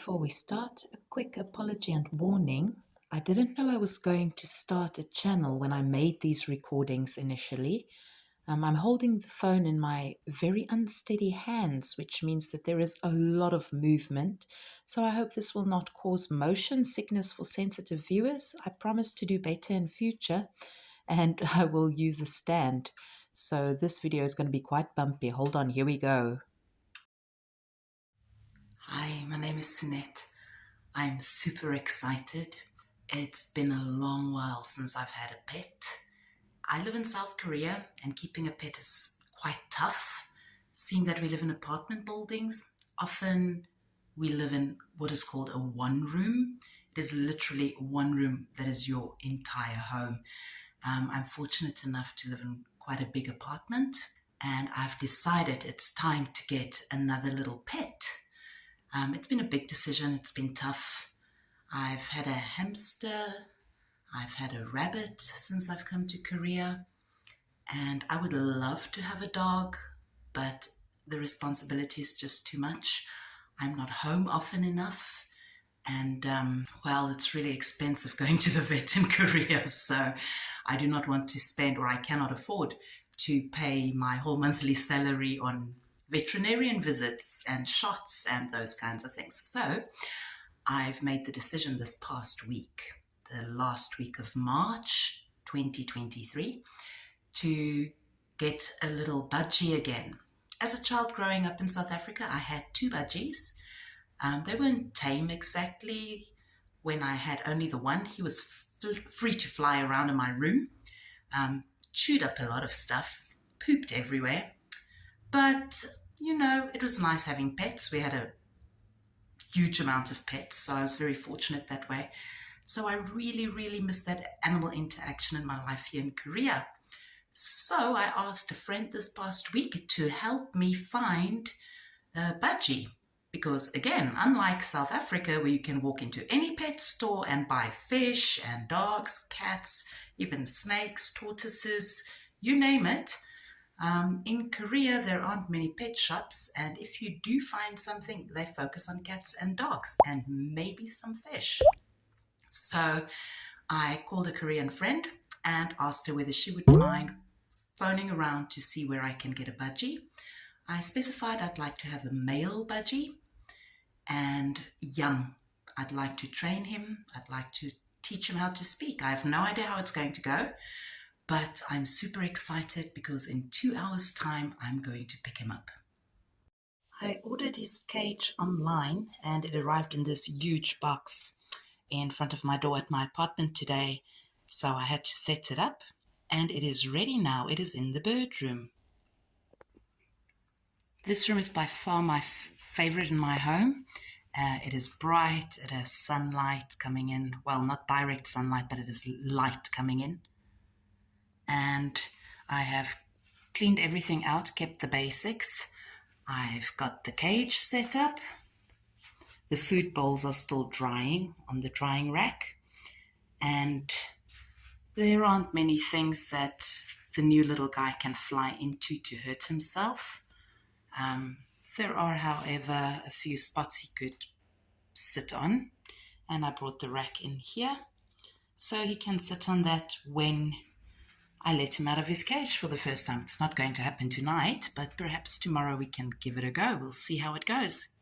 Before we start, a quick apology and warning. I didn't know I was going to start a channel when I made these recordings initially. I'm holding the phone in my very unsteady hands, which means that there is a lot of movement. So I hope this will not cause motion sickness for sensitive viewers. I promise to do better in future, and I will use a stand. So this video is going to be quite bumpy. Hold on, here we go. Hi, my name is Sunette. I'm super excited. It's been a long while since I've had a pet. I live in South Korea and keeping a pet is quite tough. Seeing that we live in apartment buildings, often we live in what is called a one room. It is literally one room that is your entire home. I'm fortunate enough to live in quite a big apartment, and I've decided it's time to get another little pet. It's been a big decision. It's been tough. I've had a hamster. I've had a rabbit since I've come to Korea. And I would love to have a dog, but the responsibility is just too much. I'm not home often enough. And, well, it's really expensive going to the vet in Korea. So I do not want to spend, or I cannot afford to pay my whole monthly salary on veterinarian visits and shots and those kinds of things. So I've made the decision this past week, the last week of March 2023, to get a little budgie again. As a child growing up in South Africa, I had two budgies. They weren't tame exactly. When I had only the one, he was free to fly around in my room, chewed up a lot of stuff, pooped everywhere. But, you know, it was nice having pets. We had a huge amount of pets, so I was very fortunate that way. So I really, really miss that animal interaction in my life here in Korea. So I asked a friend this past week to help me find a budgie. Because again, unlike South Africa, where you can walk into any pet store and buy fish and dogs, cats, even snakes, tortoises, you name it, in Korea, there aren't many pet shops, and if you do find something, they focus on cats and dogs and maybe some fish. So I called a Korean friend and asked her whether she would mind phoning around to see where I can get a budgie. I specified I'd like to have a male budgie and young. I'd like to train him. I'd like to teach him how to speak. I have no idea how it's going to go. But I'm super excited because in 2 hours' time, I'm going to pick him up. I ordered his cage online and it arrived in this huge box in front of my door at my apartment today. So I had to set it up and it is ready now. It is in the bird room. This room is by far my favorite in my home. It is bright. It has sunlight coming in. Well, not direct sunlight, but it is light coming in. And I have cleaned everything out, kept the basics. I've got the cage set up. The food bowls are still drying on the drying rack. And there aren't many things that the new little guy can fly into to hurt himself. There are, however, a few spots he could sit on. And I brought the rack in here. So he can sit on that when I let him out of his cage for the first time. It's not going to happen tonight, but perhaps tomorrow we can give it a go. We'll see how it goes.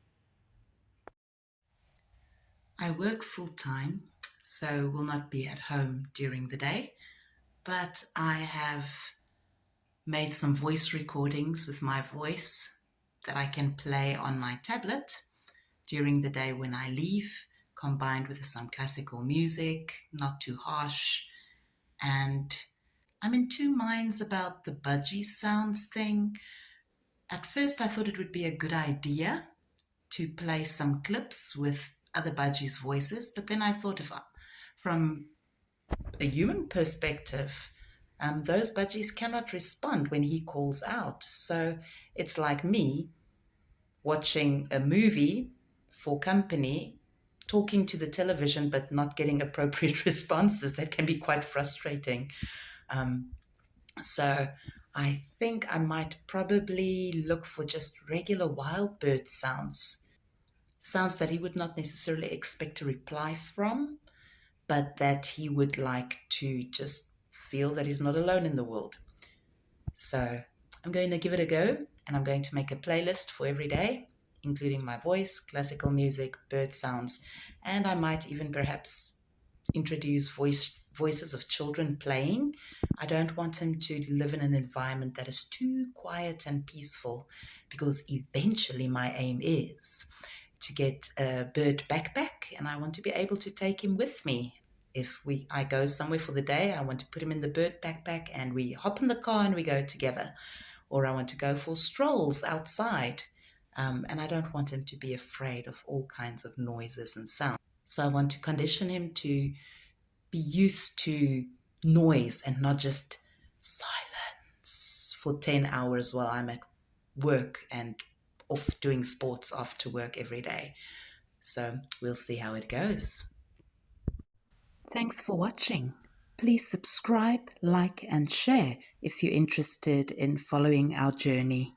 I work full-time, so will not be at home during the day, but I have made some voice recordings with my voice that I can play on my tablet during the day when I leave, combined with some classical music, not too harsh, and I'm in two minds about the budgie sounds thing. At first, I thought it would be a good idea to play some clips with other budgies' voices, but then I thought from a human perspective, those budgies cannot respond when he calls out. So it's like me watching a movie for company, talking to the television, but not getting appropriate responses. That can be quite frustrating. So I think I might probably look for just regular wild bird sounds sounds that he would not necessarily expect a reply from, but that he would like to just feel that he's not alone in the world. So I'm going to give it a go, and I'm going to make a playlist for every day, including my voice, classical music, bird sounds, and I might even perhaps introduce voices of children playing. I don't want him to live in an environment that is too quiet and peaceful, because eventually my aim is to get a bird backpack, and I want to be able to take him with me. If I go somewhere for the day, I want to put him in the bird backpack and we hop in the car and we go together. Or I want to go for strolls outside. And I don't want him to be afraid of all kinds of noises and sounds. So I want to condition him to be used to noise and not just silence for 10 hours while I'm at work and off doing sports after work every day. So we'll see how it goes. Thanks for watching. Please subscribe, like, and share if you're interested in following our journey.